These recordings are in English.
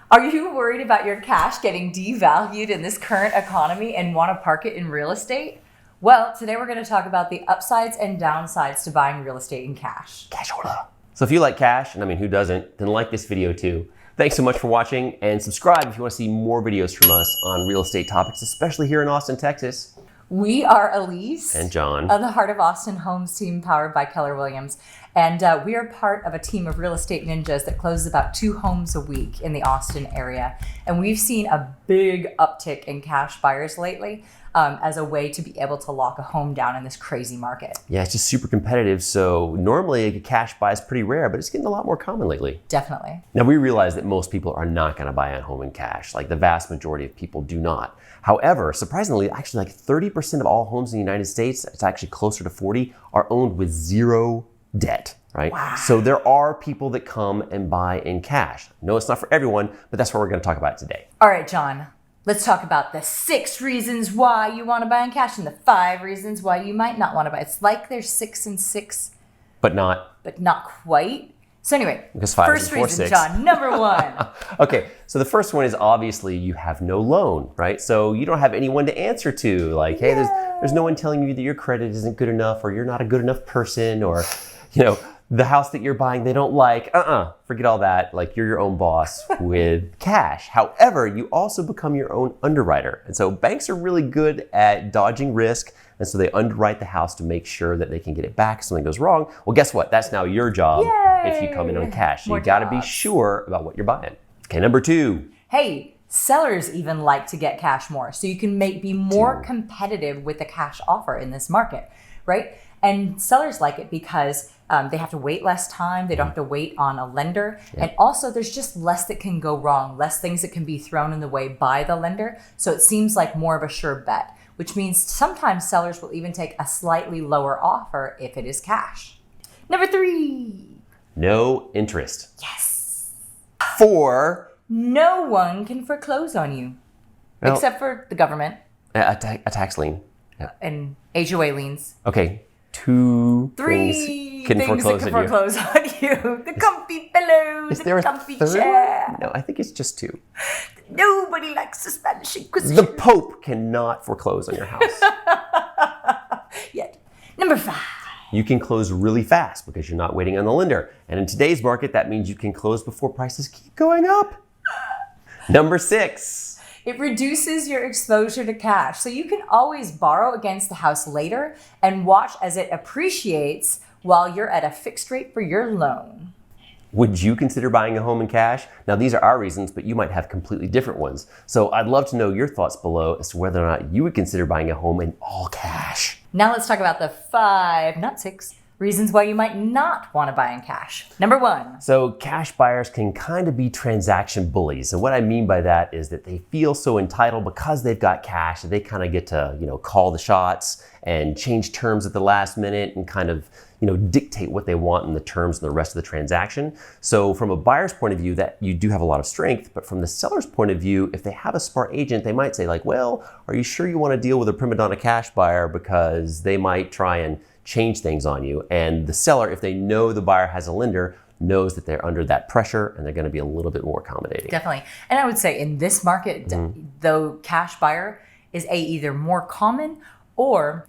Are you worried about your cash getting devalued in this current economy and want to park it in real estate? Well, today we're going to talk about the upsides and downsides to buying real estate in cash. Cashola. So if you like cash, and I mean, who doesn't, then like this video too. Thanks so much for watching, and subscribe if you want to see more videos from us on real estate topics, especially here in Austin, Texas. We are Alyse and John of the Heart of Austin Homes team powered by Keller Williams. And we are part of a team of real estate ninjas that closes about 2 homes a week in the Austin area. And we've seen a big uptick in cash buyers lately as a way to be able to lock a home down in this crazy market. Yeah, it's just super competitive. So normally a cash buy is pretty rare, but it's getting a lot more common lately. Definitely. Now we realize that most people are not going to buy a home in cash. Like the vast majority of people do not. However, surprisingly, actually like 30% of all homes in the United States, it's actually closer to 40, are owned with zero debt, right? Wow. So there are people that come and buy in cash. No, it's not for everyone, but that's what we're going to talk about today. All right, John, let's talk about the 6 reasons why you want to buy in cash and the 5 reasons why you might not want to buy. It's like there's 6 and 6, but not quite. So anyway, because 5 first is 4, reason, 6. John, number 1. Okay, so the first one is obviously you have no loan, right? So you don't have anyone to answer to. Like, hey, there's no one telling you that your credit isn't good enough, or you're not a good enough person, or the house that you're buying they don't like. Forget all that. Like, you're your own boss with cash. However, you also become your own underwriter. And so banks are really good at dodging risk. And so they underwrite the house to make sure that they can get it back if something goes wrong. Well, guess what? That's now your job. Yay! If you come in on cash. So More you got to be jobs. sure about what you're buying. Okay, number 2. Hey, sellers even like to get cash more. So you can be more competitive with the cash offer in this market, right? And sellers like it because they have to wait less time. They don't have to wait on a lender. Yeah. And also there's just less that can go wrong, less things that can be thrown in the way by the lender. So it seems like more of a sure bet, which means sometimes sellers will even take a slightly lower offer if it is cash. Number 3. No interest. Yes. 4. No one can foreclose on you, Well, except for the government a tax lien. Yeah. and HOA liens. Okay, 2 3 things can things foreclose that on can you. foreclose on you. The comfy pillow, Is the there a comfy 3rd chair. one? No, I think it's just 2. Nobody likes the Spanish The Inquisition Pope cannot foreclose on your house. yet. Number 5. You can close really fast because you're not waiting on the lender. And in today's market, that means you can close before prices keep going up. Number 6. It reduces your exposure to cash. So you can always borrow against the house later and watch as it appreciates while you're at a fixed rate for your loan. Would you consider buying a home in cash? Now, these are our reasons, but you might have completely different ones. So I'd love to know your thoughts below as to whether or not you would consider buying a home in all cash. Now let's talk about the 5, not 6, reasons why you might not want to buy in cash. Number 1. So cash buyers can kind of be transaction bullies. And what I mean by that is that they feel so entitled because they've got cash that they kind of get to, call the shots and change terms at the last minute and kind of, dictate what they want in the terms and the rest of the transaction. So from a buyer's point of view, that you do have a lot of strength, but from the seller's point of view, if they have a smart agent, they might say like, well, are you sure you want to deal with a prima donna cash buyer because they might try and change things on you? And the seller, if they know the buyer has a lender, knows that they're under that pressure and they're going to be a little bit more accommodating. Definitely. And I would say in this market, though cash buyer is either more common or,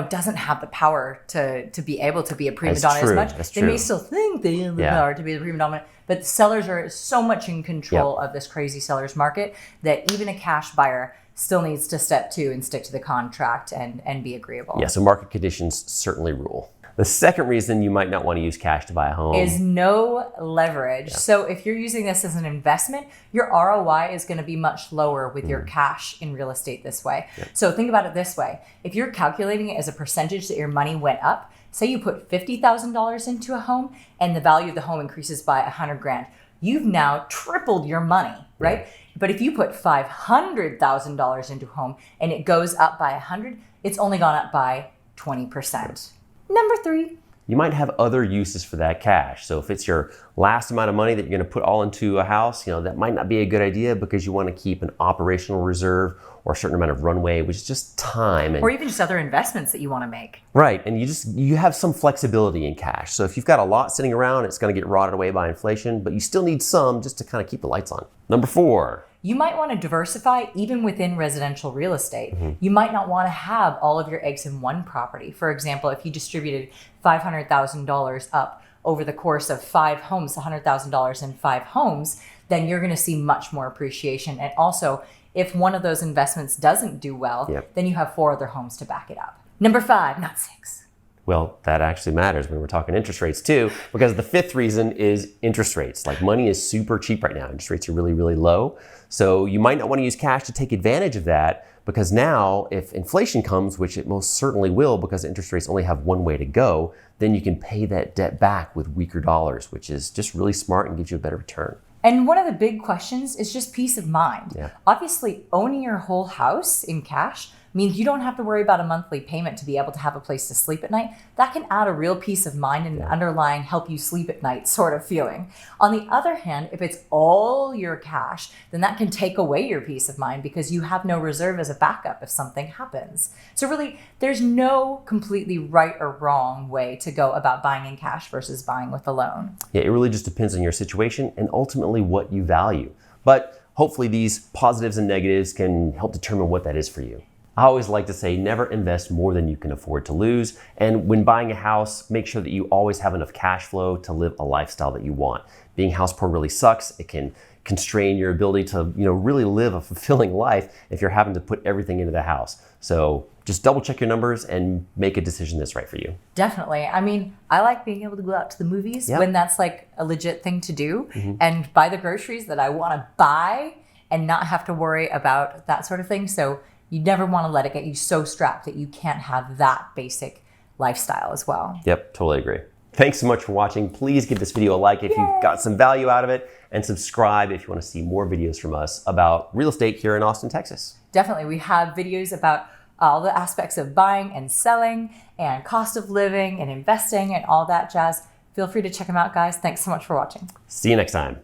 doesn't have the power to be able to be a prima donna as much. That's they true. may still think they have the power to be the prima donna, but the sellers are so much in control of this crazy seller's market that even a cash buyer still needs to step 2 and stick to the contract and be agreeable. Yeah, so market conditions certainly rule. The second reason you might not want to use cash to buy a home is no leverage. So if you're using this as an investment, your ROI is going to be much lower with your cash in real estate this way. So think about it this way. If you're calculating it as a percentage that your money went up, say you put $50,000 into a home and the value of the home increases by $100,000, you've now tripled your money, right? But if you put $500,000 into a home and it goes up by 100, it's only gone up by 20%. Number 3. You might have other uses for that cash. So if it's your last amount of money that you're going to put all into a house, that might not be a good idea because you want to keep an operational reserve or a certain amount of runway, which is just time. Or even just other investments that you want to make. Right, and you have some flexibility in cash. So if you've got a lot sitting around, it's going to get rotted away by inflation, but you still need some just to kind of keep the lights on. Number 4. You might want to diversify even within residential real estate. You might not want to have all of your eggs in one property. For example, if you distributed $500,000 up over the course of 5 homes, $100,000 in 5 homes, then you're going to see much more appreciation. And also, if one of those investments doesn't do well, then you have 4 other homes to back it up. Number 5, not 6. Well, that actually matters when we're talking interest rates too, because the 5th reason is interest rates. Like, money is super cheap right now. Interest rates are really, really low. So you might not want to use cash to take advantage of that, because now if inflation comes, which it most certainly will because interest rates only have one way to go, then you can pay that debt back with weaker dollars, which is just really smart and gives you a better return. And one of the big questions is just peace of mind. Yeah. Obviously, owning your whole house in cash means you don't have to worry about a monthly payment to be able to have a place to sleep at night. That can add a real peace of mind and an underlying help you sleep at night sort of feeling. On the other hand, if it's all your cash, then that can take away your peace of mind because you have no reserve as a backup if something happens. So really, there's no completely right or wrong way to go about buying in cash versus buying with a loan. Yeah, it really just depends on your situation and ultimately what you value. But hopefully these positives and negatives can help determine what that is for you. I always like to say, never invest more than you can afford to lose. And when buying a house, make sure that you always have enough cash flow to live a lifestyle that you want. Being house poor really sucks. It can constrain your ability to, really live a fulfilling life if you're having to put everything into the house. So just double check your numbers and make a decision that's right for you. Definitely. I mean, I like being able to go out to the movies when that's like a legit thing to do and buy the groceries that I want to buy and not have to worry about that sort of thing. So you never want to let it get you so strapped that you can't have that basic lifestyle as well. Yep, totally agree. Thanks so much for watching. Please give this video a like if you've got some value out of it, and subscribe if you want to see more videos from us about real estate here in Austin, Texas. Definitely. We have videos about all the aspects of buying and selling and cost of living and investing and all that jazz. Feel free to check them out, guys. Thanks so much for watching. See you next time.